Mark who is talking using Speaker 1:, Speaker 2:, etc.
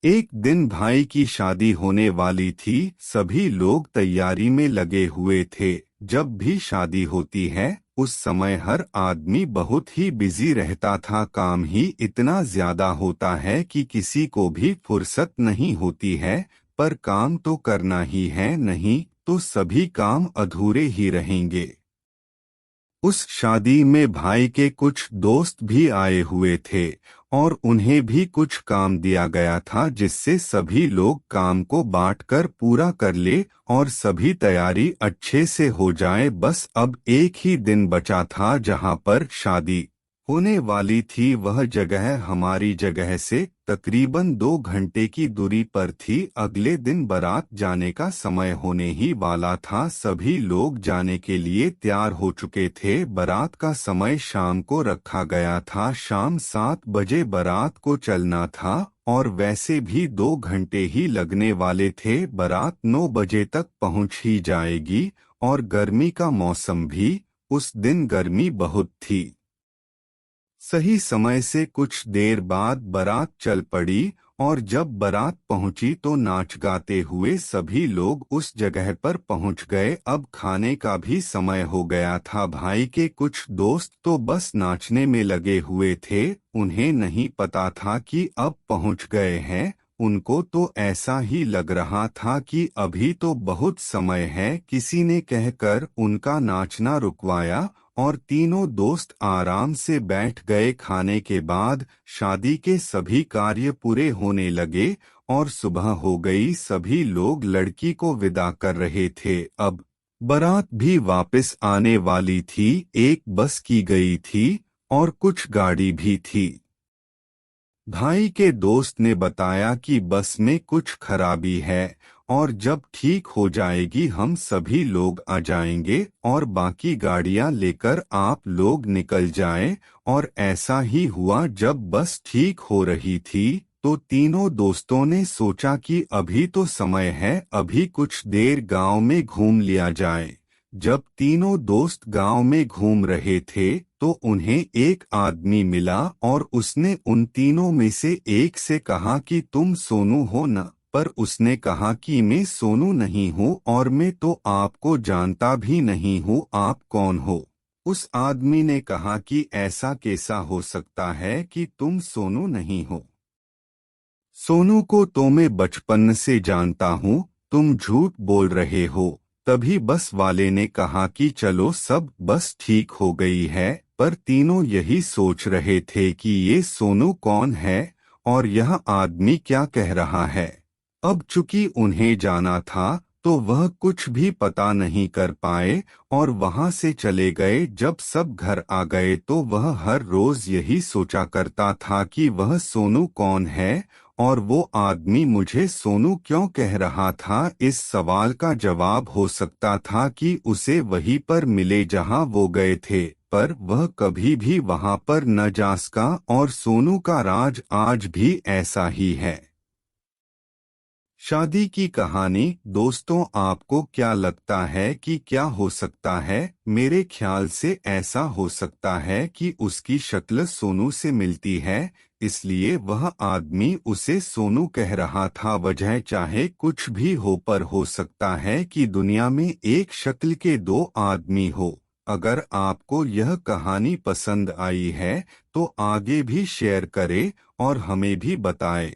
Speaker 1: एक दिन भाई की शादी होने वाली थी। सभी लोग तैयारी में लगे हुए थे। जब भी शादी होती है उस समय हर आदमी बहुत ही बिजी रहता था। काम ही इतना ज्यादा होता है कि किसी को भी फुर्सत नहीं होती है। पर काम तो करना ही है, नहीं तो सभी काम अधूरे ही रहेंगे। उस शादी में भाई के कुछ दोस्त भी आए हुए थे और उन्हें भी कुछ काम दिया गया था, जिससे सभी लोग काम को बांटकर पूरा कर ले और सभी तैयारी अच्छे से हो जाए। बस अब एक ही दिन बचा था जहां पर शादी होने वाली थी। वह जगह हमारी जगह से तकरीबन 2 घंटे की दूरी पर थी। अगले दिन बारात जाने का समय होने ही वाला था। सभी लोग जाने के लिए तैयार हो चुके थे। बारात का समय शाम को रखा गया था। शाम 7 बजे बारात को चलना था और वैसे भी 2 घंटे ही लगने वाले थे। बारात 9 बजे तक पहुंच ही जाएगी और गर्मी का मौसम भी, उस दिन गर्मी बहुत थी। सही समय से कुछ देर बाद बारात चल पड़ी और जब बारात पहुंची तो नाच गाते हुए सभी लोग उस जगह पर पहुंच गए। अब खाने का भी समय हो गया था। भाई के कुछ दोस्त तो बस नाचने में लगे हुए थे। उन्हें नहीं पता था कि अब पहुंच गए हैं। उनको तो ऐसा ही लग रहा था कि अभी तो बहुत समय है। किसी ने कहकर उनका नाचना रुकवाया और तीनों दोस्त आराम से बैठ गए। खाने के बाद शादी के सभी कार्य पूरे होने लगे और सुबह हो गई। सभी लोग लड़की को विदा कर रहे थे। अब बारात भी वापस आने वाली थी। एक बस की गई थी और कुछ गाड़ी भी थी। भाई के दोस्त ने बताया कि बस में कुछ खराबी है और जब ठीक हो जाएगी हम सभी लोग आ जाएंगे और बाकी गाड़ियां लेकर आप लोग निकल जाएं। और ऐसा ही हुआ। जब बस ठीक हो रही थी तो तीनों दोस्तों ने सोचा कि अभी तो समय है, अभी कुछ देर गांव में घूम लिया जाए। जब तीनों दोस्त गांव में घूम रहे थे तो उन्हें एक आदमी मिला और उसने उन तीनों में से एक से कहा कि तुम सोनू हो न? पर उसने कहा कि मैं सोनू नहीं हूँ और मैं तो आपको जानता भी नहीं हूँ, आप कौन हो? उस आदमी ने कहा कि ऐसा कैसा हो सकता है कि तुम सोनू नहीं हो? सोनू को तो मैं बचपन से जानता हूँ, तुम झूठ बोल रहे हो। तभी बस वाले ने कहा कि चलो सब बस ठीक हो गई है। पर तीनों यही सोच रहे थे कि ये सोनू कौन है और यह आदमी क्या कह रहा है। अब चूंकि उन्हें जाना था तो वह कुछ भी पता नहीं कर पाए और वहां से चले गए। जब सब घर आ गए तो वह हर रोज यही सोचा करता था कि वह सोनू कौन है और वो आदमी मुझे सोनू क्यों कह रहा था। इस सवाल का जवाब हो सकता था कि उसे वहीं पर मिले जहां वो गए थे, पर वह कभी भी वहां पर न जा सका और सोनू का राज आज भी ऐसा ही है। शादी की कहानी। दोस्तों, आपको क्या लगता है कि क्या हो सकता है? मेरे ख्याल से ऐसा हो सकता है कि उसकी शक्ल सोनू से मिलती है, इसलिए वह आदमी उसे सोनू कह रहा था। वजह चाहे कुछ भी हो, पर हो सकता है कि दुनिया में एक शक्ल के दो आदमी हो। अगर आपको यह कहानी पसंद आई है तो आगे भी शेयर करें और हमें भी बताएं।